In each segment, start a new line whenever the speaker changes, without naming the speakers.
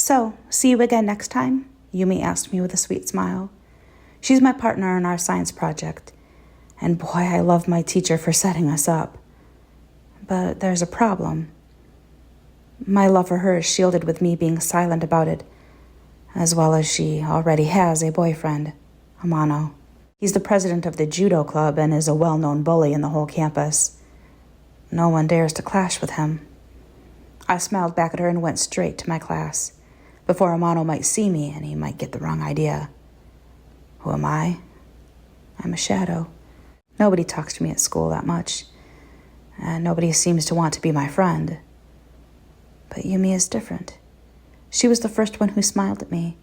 So, see you again next time? Yumi asked me with a sweet smile. She's my partner in our science project, and boy, I love my teacher for setting us up. But there's a problem. My love for her is shielded with me being silent about it, as well as she already has a boyfriend, Amano. He's the president of the judo club and is a well-known bully in the whole campus. No one dares to clash with him. I smiled back at her and went straight to my class, before Amano might see me and he might get the wrong idea. Who am I? I'm a shadow. Nobody talks to me at school that much, and nobody seems to want to be my friend. But Yumi is different. She was the first one who smiled at me,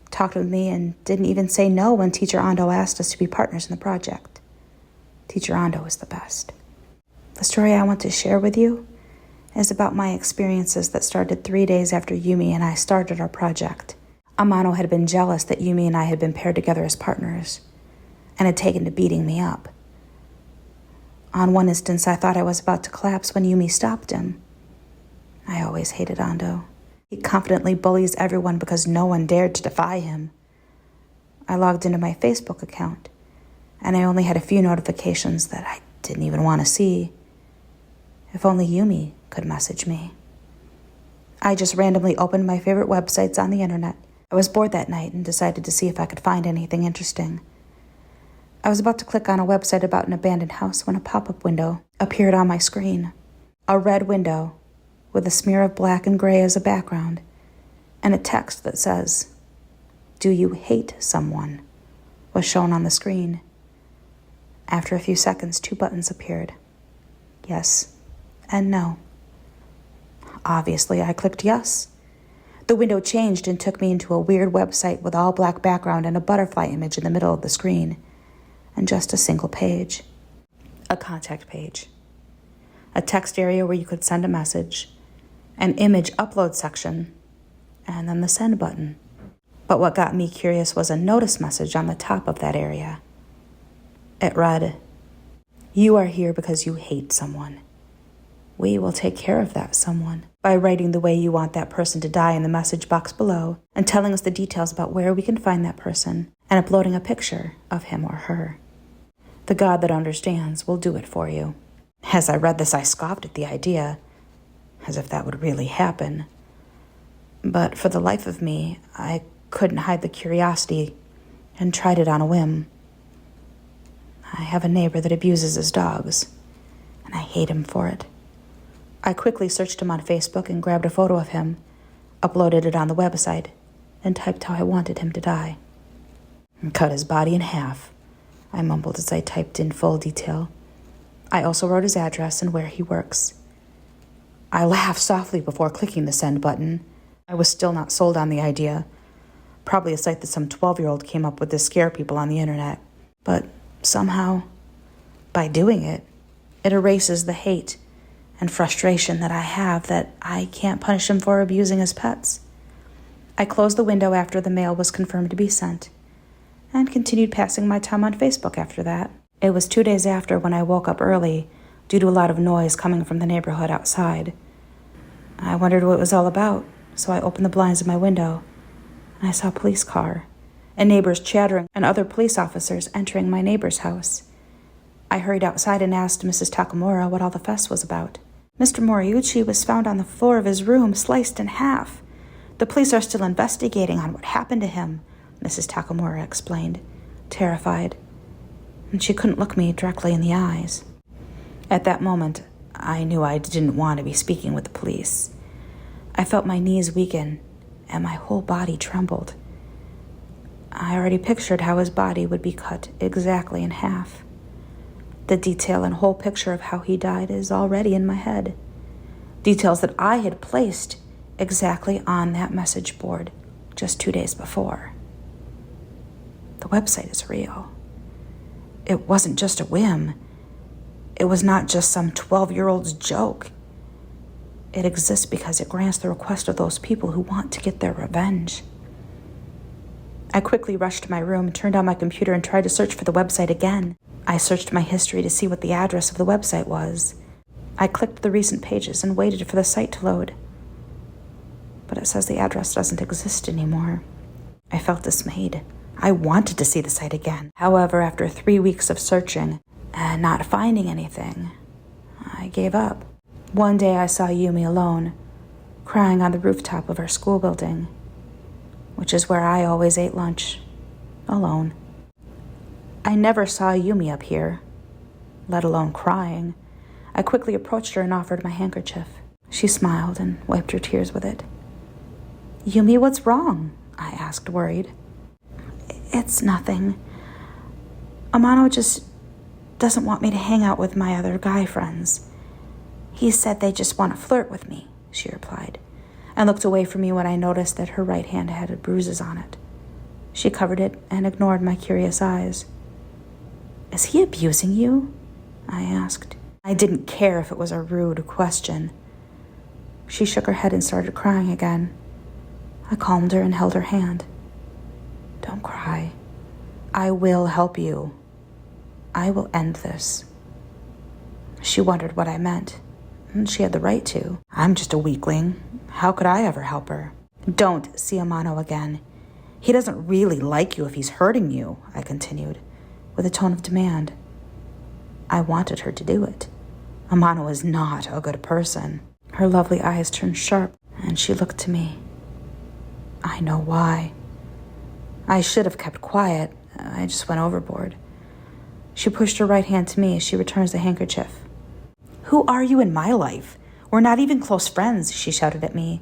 talked with me, and didn't even say no when Teacher Ando asked us to be partners in the project. Teacher Ando is the best. The story I want to share with you is about my experiences that started 3 days after Yumi and I started our project. Amano had been jealous that Yumi and I had been paired together as partners, and had taken to beating me up. On one instance, I thought I was about to collapse when Yumi stopped him. I always hated Ando. He confidently bullies everyone because no one dared to defy him. I logged into my Facebook account, and I only had a few notifications that I didn't even want to see. If only Yumi could message me. I just randomly opened my favorite websites on the internet. I was bored that night and decided to see if I could find anything interesting. I was about to click on a website about an abandoned house when a pop-up window appeared on my screen. A red window with a smear of black and gray as a background, and a text that says, "Do you hate someone?" was shown on the screen. After a few seconds, 2 buttons appeared. Yes and no. Obviously, I clicked yes. The window changed and took me into a weird website with all black background and a butterfly image in the middle of the screen, and just a single page. A contact page. A text area where you could send a message, an image upload section, and then the send button. But what got me curious was a notice message on the top of that area. It read, "You are here because you hate someone. We will take care of that someone by writing the way you want that person to die in the message box below and telling us the details about where we can find that person and uploading a picture of him or her. The God that understands will do it for you." As I read this, I scoffed at the idea, as if that would really happen. But for the life of me, I couldn't hide the curiosity and tried it on a whim. I have a neighbor that abuses his dogs, and I hate him for it. I quickly searched him on Facebook and grabbed a photo of him, uploaded it on the website, and typed how I wanted him to die. "And cut his body in half," I mumbled as I typed in full detail. I also wrote his address and where he works. I laughed softly before clicking the send button. I was still not sold on the idea. Probably a site that some 12-year-old came up with to scare people on the internet. But somehow, by doing it, it erases the hate and frustration that I have that I can't punish him for abusing his pets. I closed the window after the mail was confirmed to be sent, and continued passing my time on Facebook after that. It was 2 days after when I woke up early due to a lot of noise coming from the neighborhood outside. I wondered what it was all about, so I opened the blinds of my window, and I saw a police car, and neighbors chattering, and other police officers entering my neighbor's house. I hurried outside and asked Mrs. Takamura what all the fuss was about. "Mr. Moriuchi was found on the floor of his room, sliced in half. The police are still investigating on what happened to him," Mrs. Takamura explained, terrified, and she couldn't look me directly in the eyes. At that moment, I knew I didn't want to be speaking with the police. I felt my knees weaken, and my whole body trembled. I already pictured how his body would be cut exactly in half. The detail and whole picture of how he died is already in my head. Details that I had placed exactly on that message board just 2 days before. The website is real. It wasn't just a whim. It was not just some 12-year-old's joke. It exists because it grants the request of those people who want to get their revenge. I quickly rushed to my room, turned on my computer, and tried to search for the website again. I searched my history to see what the address of the website was. I clicked the recent pages and waited for the site to load. but it says the address doesn't exist anymore. I felt dismayed. I wanted to see the site again. However, after 3 weeks of searching and not finding anything, I gave up. One day I saw Yumi alone, crying on the rooftop of our school building, which is where I always ate lunch, alone. I never saw Yumi up here, let alone crying. I quickly approached her and offered my handkerchief. She smiled and wiped her tears with it. "Yumi, what's wrong?" I asked, worried. "It's nothing. Amano just doesn't want me to hang out with my other guy friends. He said they just want to flirt with me," she replied, and looked away from me when I noticed that her right hand had bruises on it. She covered it and ignored my curious eyes. "Is he abusing you?" I asked. I didn't care if it was a rude question. She shook her head and started crying again. I calmed her and held her hand. "Don't cry. I will help you. I will end this." She wondered what I meant, and she had the right to. I'm just a weakling. How could I ever help her? "Don't see Amano again. He doesn't really like you if he's hurting you," I continued, with a tone of demand. I wanted her to do it. Amano is not a good person. Her lovely eyes turned sharp, and she looked to me. I know why. I should have kept quiet. I just went overboard. She pushed her right hand to me as she returns the handkerchief. "Who are you in my life? We're not even close friends," she shouted at me.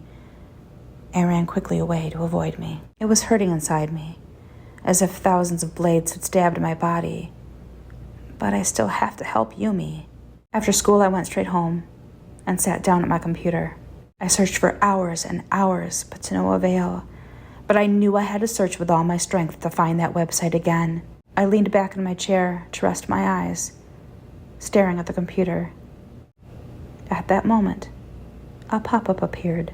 I ran quickly away to avoid me. It was hurting inside me, as if thousands of blades had stabbed my body. But I still have to help Yumi. After school, I went straight home and sat down at my computer. I searched for hours and hours, but to no avail. But I knew I had to search with all my strength to find that website again. I leaned back in my chair to rest my eyes, staring at the computer. At that moment, a pop-up appeared,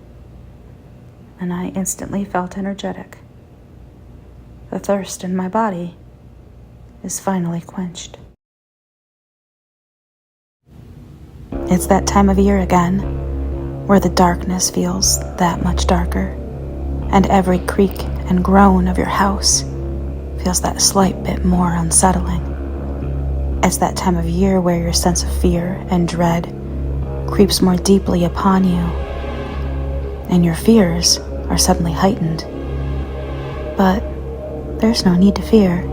and I instantly felt energetic. The thirst in my body is finally quenched. It's that time of year again, where the darkness feels that much darker, and every creak and groan of your house feels that slight bit more unsettling. It's that time of year where your sense of fear and dread creeps more deeply upon you, and your fears are suddenly heightened. But there's no need to fear.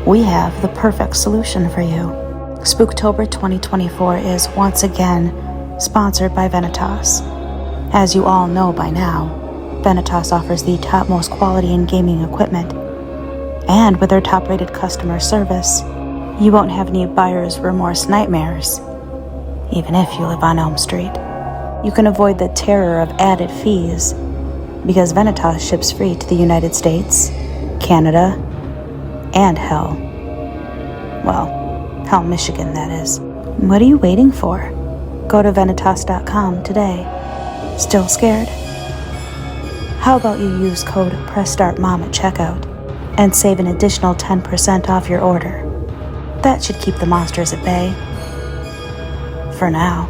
We have the perfect solution for you. Spooktober 2024 is once again sponsored by VENATOS. As you all know by now, VENATOS offers the topmost quality in gaming equipment, and with their top-rated customer service, you won't have any buyer's remorse nightmares, even if you live on Elm Street. You can avoid the terror of added fees because VENATOS ships free to the United States, Canada, and hell. Well, Hell, Michigan, that is. What are you waiting for? Go to VENATOS.com today. Still scared? How about you use code PRESSSTARTMOM at checkout and save an additional 10% off your order? That should keep the monsters at bay. For now.